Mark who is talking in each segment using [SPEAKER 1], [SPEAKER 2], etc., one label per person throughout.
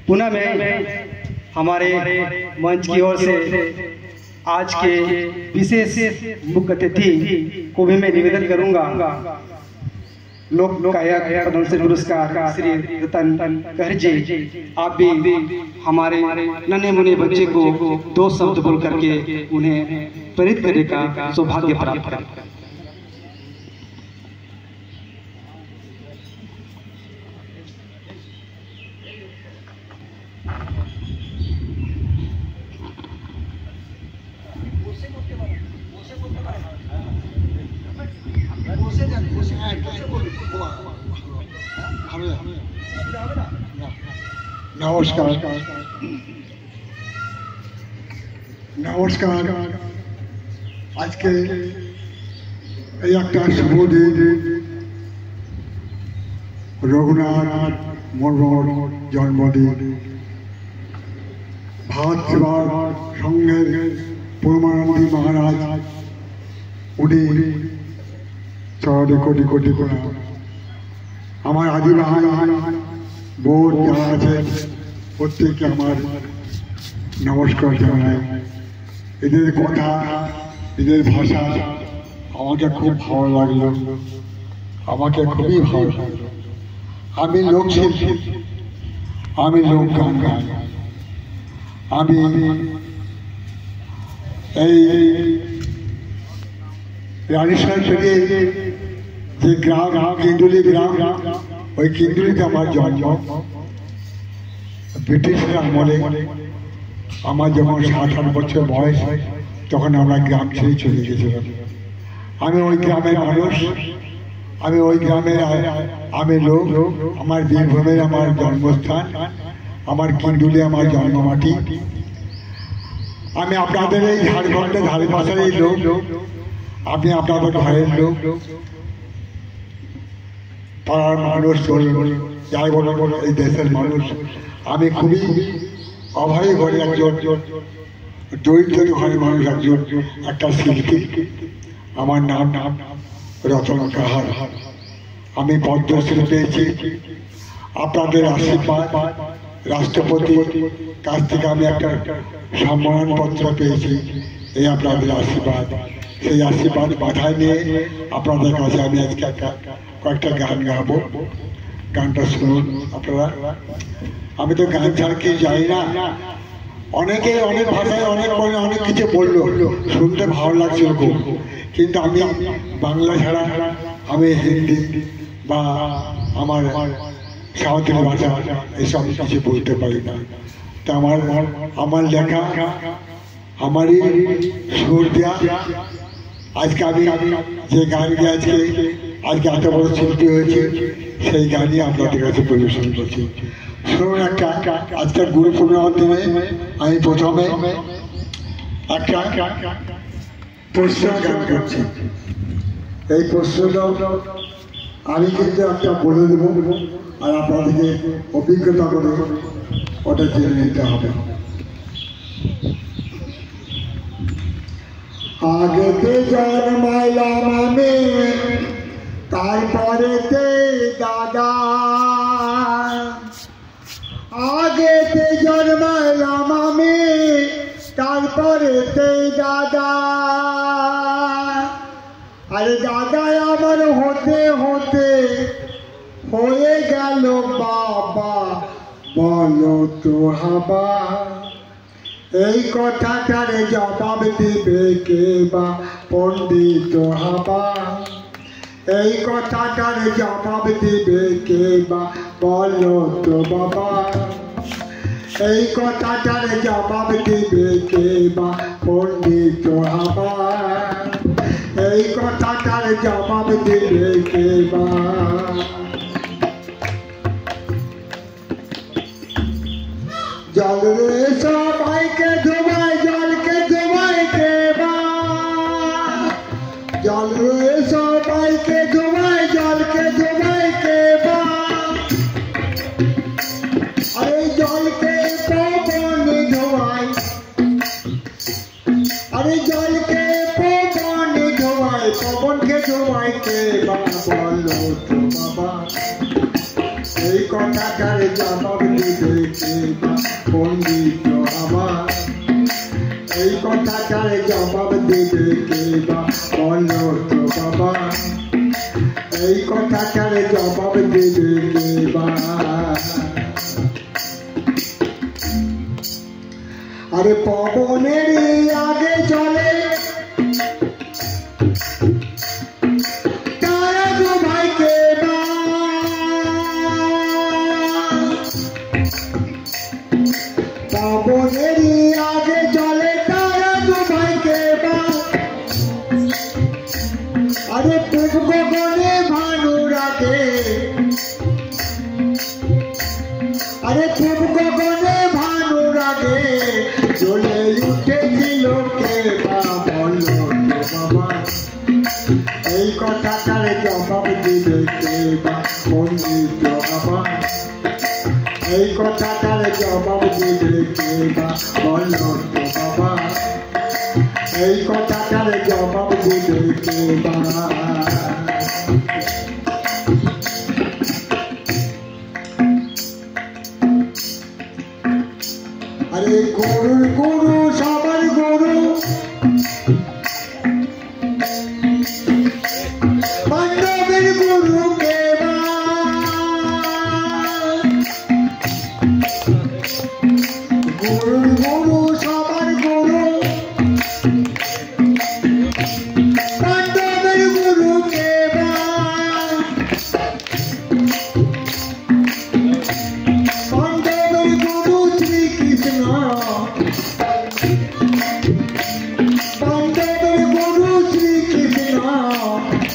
[SPEAKER 1] पुनः मैं हमारे मंच की ओर से आज के विशेष मुख्य अतिथि को भी मैं निवेदन करूंगा। लोक गायक पद्म श्री पुरस्कार श्री रतन कहर जी, आप भी हमारे नन्हे मुन्ने बच्चे को दो शब्द बोल करके उन्हें प्रेरित करने का सौभाग्य प्राप्त करें।
[SPEAKER 2] नमस्कार नमस्कार। आज के शुभ दिन रघुनाथ मुर्मुर जन्मदिन। भारत सेवार संघेर परमानंदी महाराज उन्नी चरणे कोटि कोटि प्रणाम। আমার আদি ভাই বোন যারা আছেন প্রত্যেককে আমার নমস্কার জানাই। এদের কথা এদের ভাষা আমাকে খুব ভালো লাগলো, আমাকে খুবই ভালো লাগলো। আমি লোকশিল্পী, আমি লোক গান গাই। আমি এই রানীশাল পেরিয়ে যে গ্রাম কিন্দুলি গ্রাম, ওই কিন্দুলিতে আমার জন্ম। ব্রিটিশের আমলে আমার যখন 7-8 বছর বয়স তখন আমরা গ্রাম ছেড়ে চলে গেছিলাম। আমি ওই গ্রামের মানুষ, আমি ওই গ্রামের আমি লোক। আমার বীরভূমের আমার জন্মস্থান, আমার কিন্দুলি আমার জন্মমাটি। আমি আপনাদের এই ঝাড়খণ্ডের ধারে পাশের এই লোক, আপনি আপনাদের ঘরের লোক, পাড়ার মানুষ, যাই বলো এই দেশের মানুষ। আমি খুবই অভাবী ঘরের একজন, দরিদ্র ঘরের মানুষ, একজন একটা শিল্পী। আমার নাম রতন কাহার। আমি পদ্মশ্রী পেয়েছি আপনাদের আশীর্বাদ। রাষ্ট্রপতির কাছ থেকে আমি একটা সম্মানপত্র পেয়েছি, এই আপনাদের আশীর্বাদ। সেই আশীর্বাদ বাধায় নিয়ে আপনাদের কাছে আমি আজকে কয়েকটা গান গাবো। গানটা শুনুন আপনারা। আমি তো গান ছাড়া কি যাই না। অনেকে অনেক ভাষায় অনেক অনেক কিছু বললো, শুনতে ভালো লাগছিল খুব, কিন্তু আমি বাংলা ছাড়া আমি হিন্দি বা আমার সাঁওতালি ভাষা এসব কিছু বলতে পারি না। তা আমার লেখা, আমারই সুর দেওয়া, আজকে আমি যে গান গেয়ে আজকে এত বড় শিল্পী হয়েছে, সেই গানই আপনাদের কাছে পরিবেশন করছি। শুনুন একটা আজকের গুরুপূর্ণের মাধ্যমে আমি প্রথমে একটা প্রশ্ন গান করছি। এই প্রশ্নটা আমি কিন্তু একটা বলে দেবো, আর আপনাদেরকে অভিজ্ঞতা করে ওটা জেনে নিতে হবে। আগেতে জন্মাইলাম আমি, তারপরেতে দাদা। আগেতে জন্মাইলাম আমি, তারপরেতে দাদা। আরে দাদা আমার হতে হতে হয়ে গেল বাবা, বলো তো হাবা। এই কথাটার জবাব দিবে কে বা পণ্ডিত হাবা। এই কথাটার জবাব দিবে কে বা বলো তো বাবা। এই কথাটার জবাব দিবে কে বা পণ্ডিত হাবা। এই কথাটার জবাব দিবে কে বা। জল রে সবাইকে ধোবাই, জলকে ধোবাই কে বা। জল রে সবাইকে ধোবাই, জলকে ধোবাই কে বা। আরে জলকে পবন ধোয়াই, আরে জলকে পবন ধোয়াই, পবনকে ধোয়াই কে বা বলো তো বাবা। এই কথাটার জবাব দেবে কে বা পণ্ডিত আমার এই কথাটার জবাব দেবে কে বা বলো তো বাবা এই কথাটার জবাব দেবে কে বা আরে পবনের আগে চলে তারা দু ভাই কে বা পবনের আগে চলে তারা দু ভাই কে বা আরে পূব গগনে ভানু রাগে আরে পূব গগনে ভানু রাগে চলে উঠেছিল কে বা বলো তো বাবা এই কথাটার জবাব দিবে কে বা পণ্ডিত আমার এই কথাটার জবাব দিবে কে বা বলো তো বাবা এই কথাটার জবাব দিবে কে বা আরে গরুর গরু সবার গরু পাণ্ডবের গরু কে বা গরুর গরু সবার গরু পাণ্ডবের গরু কে বা পাণ্ডবের গরু শ্রীকৃষ্ণ পাণ্ডবের গরু শ্রীকৃষ্ণ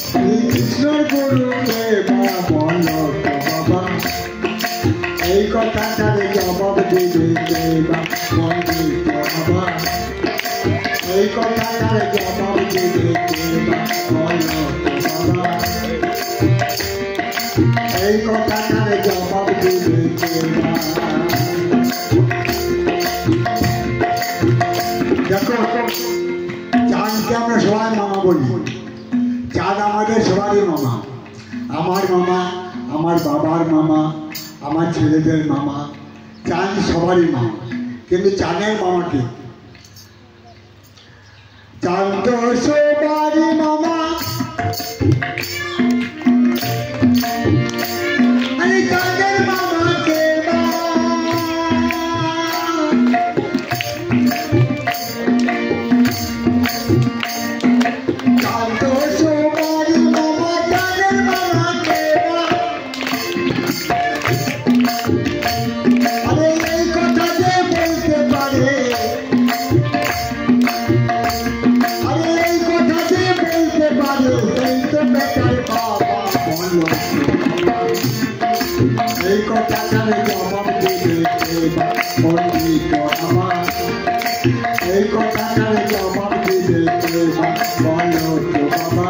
[SPEAKER 2] শ্রীকৃষ্ণর গরু কে বা বলো তো বাবা এই কথাটার জবাব দেবে কে বা পণ্ডিত আমার এই কথাটার জবাব দেবে কে বা বলো তো বাবা এই কথাটার জবাব দেবে কে বা দেখো চাঁদকে আমরা সবাই মামা বলি চাঁদ আমাদের সবারই মামা আমার মামা আমার বাবার মামা আমার ছেলেদের মামা চাঁদ সবারই মামা কিন্তু চাঁদের মামাকে চাঁদ তো সবারই মামা আরে চাঁদের মামাকে চাঁদ তো সবারই মামা চাঁদের মামাকে আরে এই কথা যে বলতে পারে আরে এই কথা যে বলতে পারে সেই তো বেটার বাবা বলো এই কথাটার জবাব দেবে কে বা পণ্ডিত আমার এই কথাটার জবাব দেবে কে বা বলো তো বাবা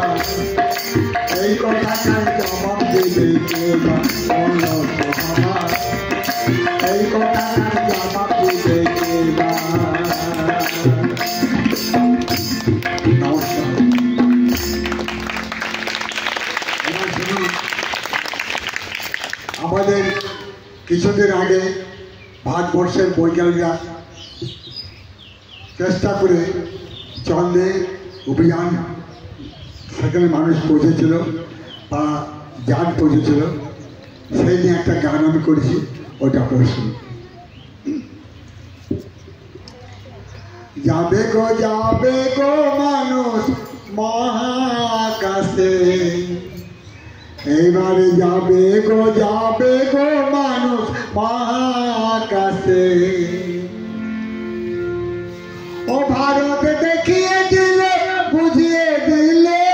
[SPEAKER 2] এই কথাটার জবাব দেবে কে বা বলো তো বাবা এই কথাটার জবাব দেবে কে বা নমস্কার এবার শুনুন আমাদের কিছুদিন আগে ভারতবর্ষের বৈজ্ঞানিকরা চেষ্টা করে চন্দ্রে অভিযান সেখানে মানুষ পৌঁছেছিল বা যান পৌঁছেছিল সেই নিয়ে একটা গান আমি করেছি ওটা আপনারা শুনুন যাবে গো মানুষ মহাকাশে এইবারে যাবে গো মানুষ মহাকাশে ও ভারত দেখিয়ে দিলে বুঝিয়ে দিলে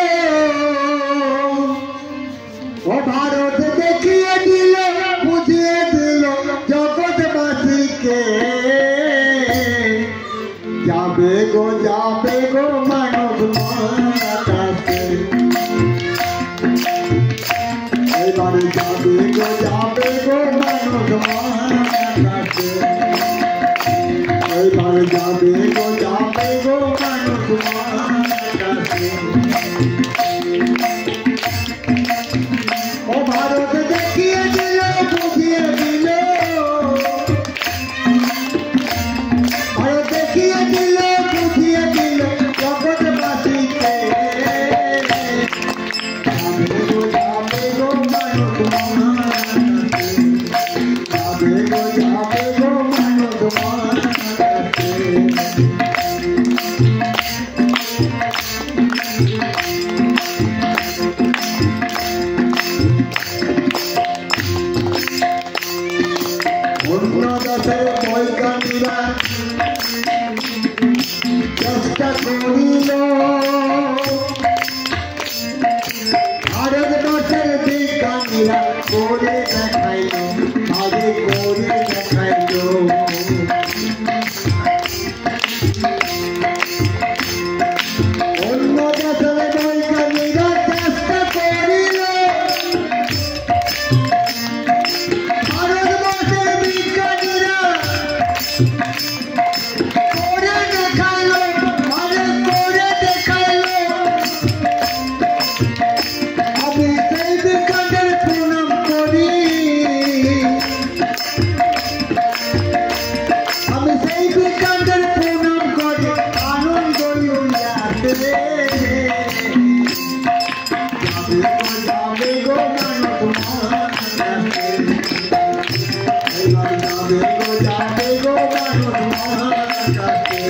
[SPEAKER 2] ও ভারত দেখিয়ে দিলে বুঝিয়ে দিল জগৎবাসীকে যাবে গো মানুষ মহাকাশে এবারে যাবে গো মানুষ মহাকাশে এবারে যাবে গো মানুষ মহাকাশে ও ভারত দেখিয়ে দিল বুঝিয়ে দিল অন্য দেশের বৈজ্ঞানিকরা চেষ্টা করিল ভারতবর্ষের বিজ্ঞানীরা করে দেখাইল আগে করে দেখাইল অন্য দেশের বৈজ্ঞানিকরা চেষ্টা করিল ভারতবর্ষের বিজ্ঞানীরা করে দেখাইল আগে করে দেখাইল আমি সেই বিজ্ঞানের প্রণাম করি আমি সেই বিজ্ঞানের প্রণাম করি আনন্দ উল্লাসে যাবে গো মানব মহাকাশে এবার যাবে গো মানব মহাকাশে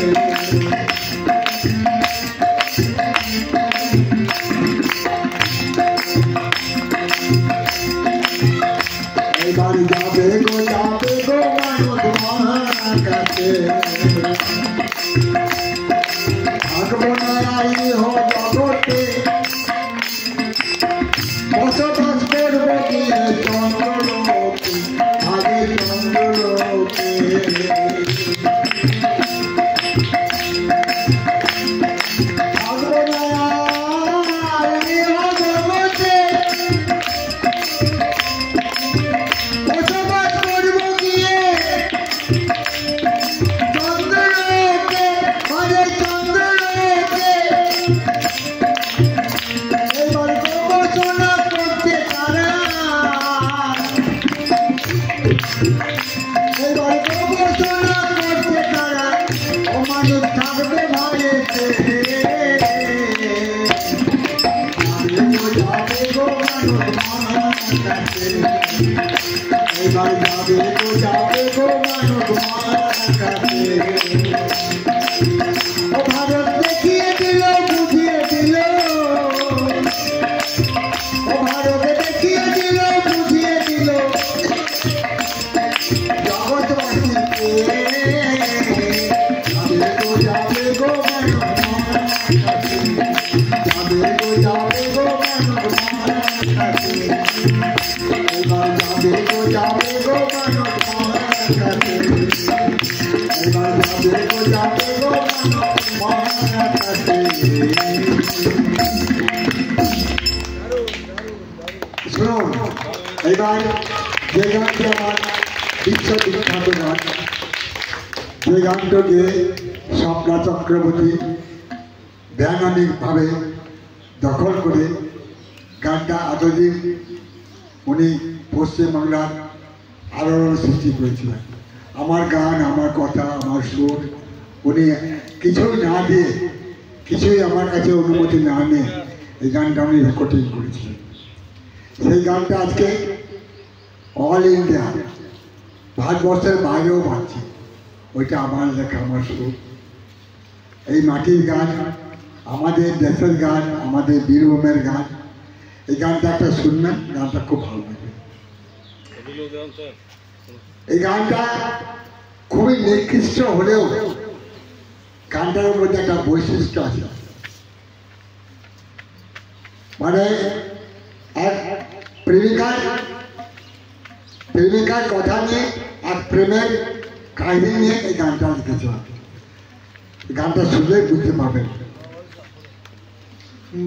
[SPEAKER 2] এবার যাবে গো মানব মহাকাশে থাকবো না ইহ জগতে বসবাস করবো গিয়ে চন্দ্রলোকে আগে চন্দ্রলোকে থাকবো না ইহ জগতে বসবাস করবো গিয়ে চন্দ্রলোকে আগে চন্দ্রলোকে এবার গবেষণা করতে তারা এবার গবেষণা করতে তারা ও মানুষ থাকবে ভাইয়েতে যাবে গো মানুষ মহাকাশে এবার যাবে গো মানুষ মহাকাশে ও ভারত দেখিয়ে দিল বুঝিয়ে দিল ও ভারত দেখিয়ে দিল বুঝিয়ে দিল জগৎবাসীকে যাবে গো মানব মহাকাশে যাবে গো মানব মহাকাশে এবার যাবে গো মানব মহাকাশে এবার যাবে গো মানব মহাকাশে শুনুন এবার যে গানটি আমার বিশ্ববিখ্যাত গান যে গানটাকে স্বপ্না চক্রবর্তী বৈজ্ঞানিকভাবে দখল করে গানটা এতদিন উনি পশ্চিমবাংলার আলোড়ন সৃষ্টি করেছিলেন। আমার গান আমার কথা আমার সুর উনি কিছুই না দিয়ে কিছুই আমার কাছে অনুমতি না নিয়ে এই গানটা উনি রেকর্ডিং করেছিলেন। সেই গানটা আজকে অল ইন্ডিয়া ভারতবর্ষের বাইরেও বাজছে। ওইটা আমার লেখা আমার সুর। এই মাটির গান আমাদের দেশের গান আমাদের বীরভূমের গান। এই গানটা একটা শুনবেন, গানটা খুব ভালো লাগবে। এই গানটা খুবই নিকৃষ্ট হলেও গানটার মধ্যে একটা বৈশিষ্ট্য আছে। মানে এক প্রেমিকার কথা নিয়ে এক প্রেমের কাহিনী নিয়ে এই গানটা লিখেছে। গানটা শুনলে বুঝতে পারবেন।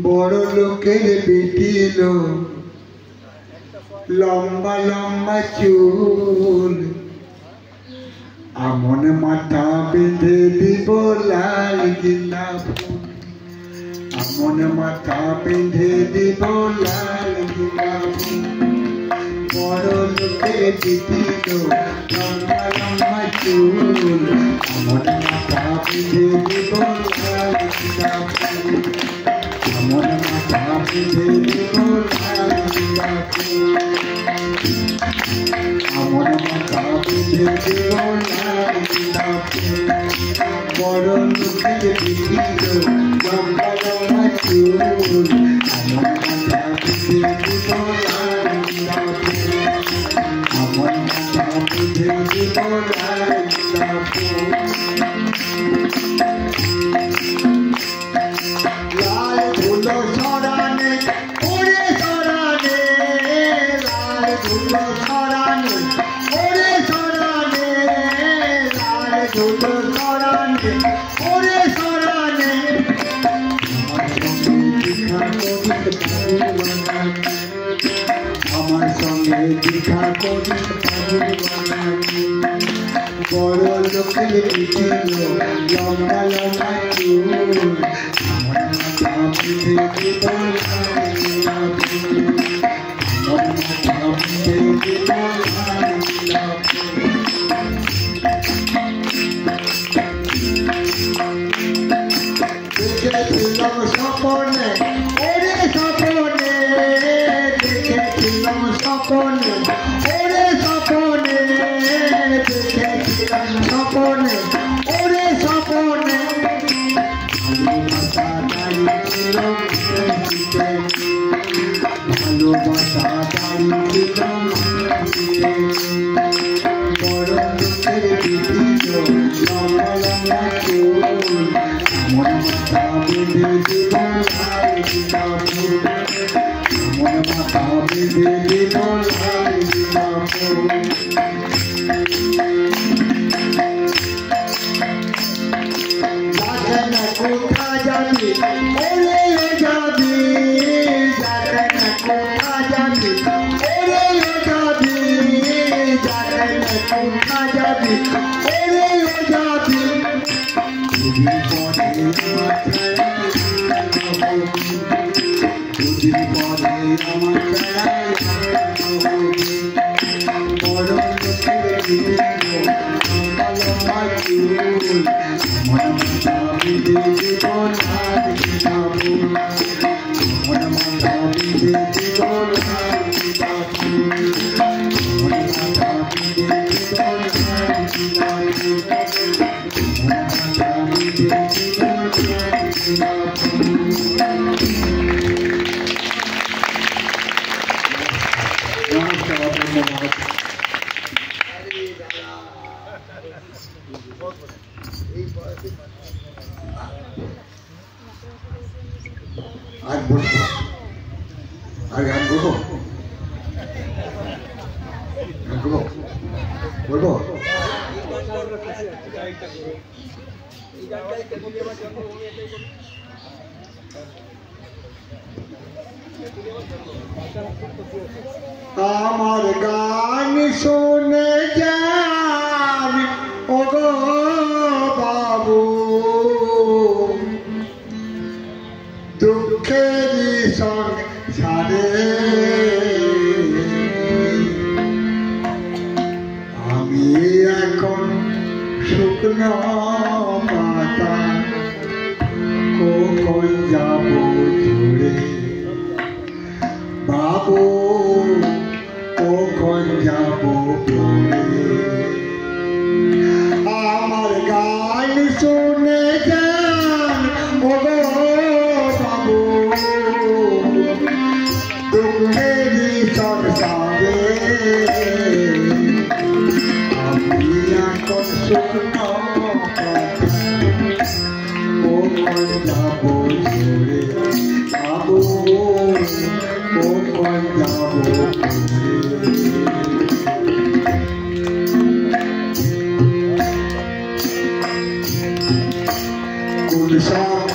[SPEAKER 2] বড় লোকের বেটি লো লম্বা লম্বা চুল আমন মাথা বেঁধে দিব লাল গিলা ফুল আমন মাথা বেঁধে দিব লাল গিলা ফুল বড় লোকের বেটি লো লম্বা লম্বা চুল আমন মাথা বেঁধে দিব লাল গিলা ফুল আমন মাথা বেঁধে দিব লাল গিলা ফুল আমন মাথা বেঁধে দিব লাল গিলা ফুল বড় লোকের বেটি লো লম্বা লম্বা চুল আমন মাথা বেঁধে দিব লাল গিলা ফুল আমন মাথা আমার সঙ্গে দেখা করি বড় লোকের পিঠে লম্বা লম্বা চুল আমার মাথা পিঠে দিব আমার মাথা পিঠে দিব দেখেছিলাম স্বপ্নে ওরে স্বপ্নে দেখেছিলাম স্বপ্নে ওরে স্বপ্নে দেখেছিলাম স্বপ্নে ওরে স্বপ্নে ভালোবাসা দাঁড়িয়েছিল ভালোবাসা দাঁড়িয়েছিল বড় লোকের দিদিল লম্বা লম্বা চুল আমার মাথা বেঁধে দিব আমার মাথা বেঁধে দিব যাকে না কোথা যাবি ওরে যাবি যাকে না কোথা যাবি ওরে যাবি যাকে না কোথা যাবি ওরে যাবি দুদিন পরে আমার বড় লোকের আমার মাথা বেঁধে দিব আমার মাথা বেঁধে দিব আমার মাথা বেঁধে দিব आज बोलो आज गान बोलो बोलो আমার গান শুনে যান ওগো বাবু দুঃখেরই সংসারে আমি এখন শুকনো পাতা কখন যাব ঝরে বাবু কখন যাব পড়ে আমার গান শুনে যান ওগো বাবু দুঃখেরই সংসারে আমি এখন শুকনো কখন যাব ঝরে বাবু কখন যাব কোন সব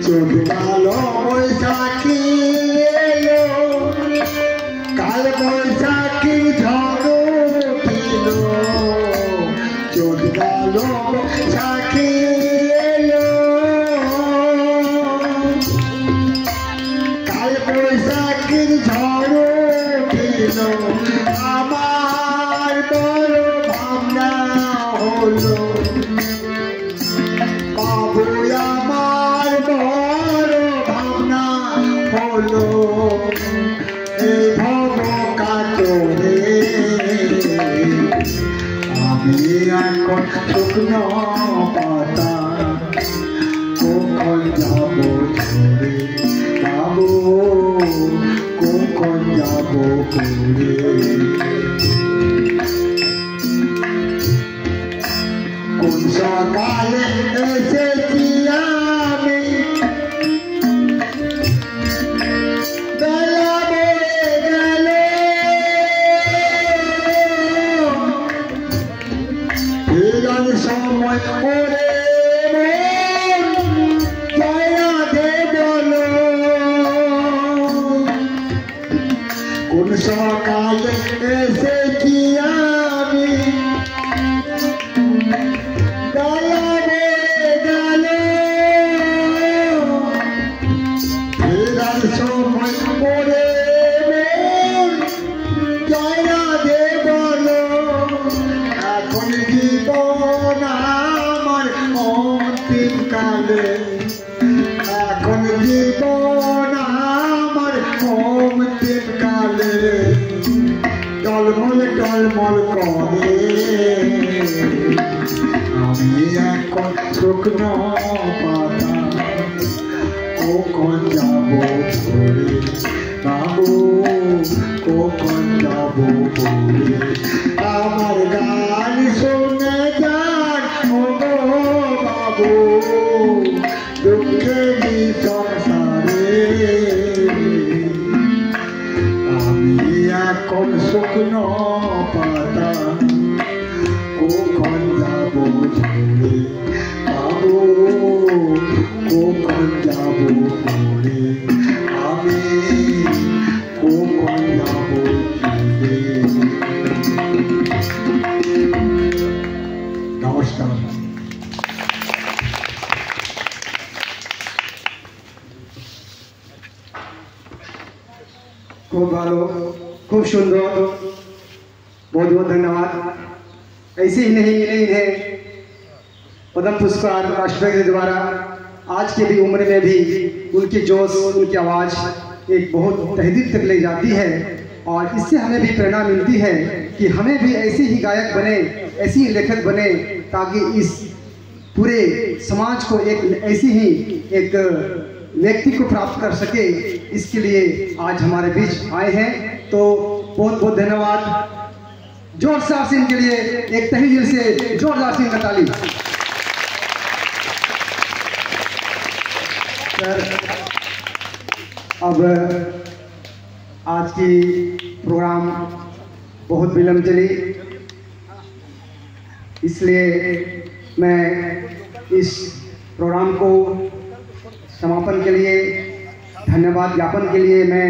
[SPEAKER 2] চোখ কালো বৈশাখী এলো কাল বৈশাখী ঝড় উঠিল চোখ কালো বৈশাখী এলো কাল বৈশাখীর ঝড় উঠিল আমার বড় ভাবনা হলো বাবু আমার বড় ভাবনা হলো এই ভব কাতরে আমি এখন শুকনো পাতা কখন যাব ঝরে বাবু কখন কখন যাব ঘুরে কোন সকালে এসেছি আমি বেলা বয়ে গেল ফেরার সময় করে কোন সকালে এসেছি আমি বেলা বয়ে গেল ফেরার সময় করে জয়া দে বলো এখন জীবন আমার অন্তিম কালে এখন জীবন আমার অন্তিম কালে টলমল টলমল করে আমি এখন শুকনো পাতা কখন যাব ঘুরে বাবু কখন যাব ঘুরে আমার গান শুনে যান ও গো বাবু দুঃখেরই সংসারে আমি এখন শুকনো পাতা কখন যাব ঝরে বাবু কখন যাব ঘুরে আমি কখন যাব ঝরে নমস্কার
[SPEAKER 1] खूब भालो खूब सुंदर बहुत बहुत धन्यवाद ऐसे ही नहीं मिले इन्हें पद्म पुरस्कार राष्ट्रपति के द्वारा आज की भी उम्र में भी उनकी जोश उनकी आवाज़ एक बहुत तहदीद तक ले जाती है और इससे हमें भी प्रेरणा मिलती है कि हमें भी ऐसे ही गायक बने ऐसे ही लेखक बने ताकि इस पूरे समाज को एक ऐसी ही एक व्यक्ति को प्राप्त कर सके इसके लिए आज हमारे बीच आए हैं तो बहुत बहुत धन्यवाद जोरदार से इनके लिए एक तहे दिल से जोरदार से इनका ताली सर अब आज की प्रोग्राम बहुत विलंब चली इसलिए मैं इस प्रोग्राम को समापन के लिए धन्यवाद ज्ञापन के लिए मैं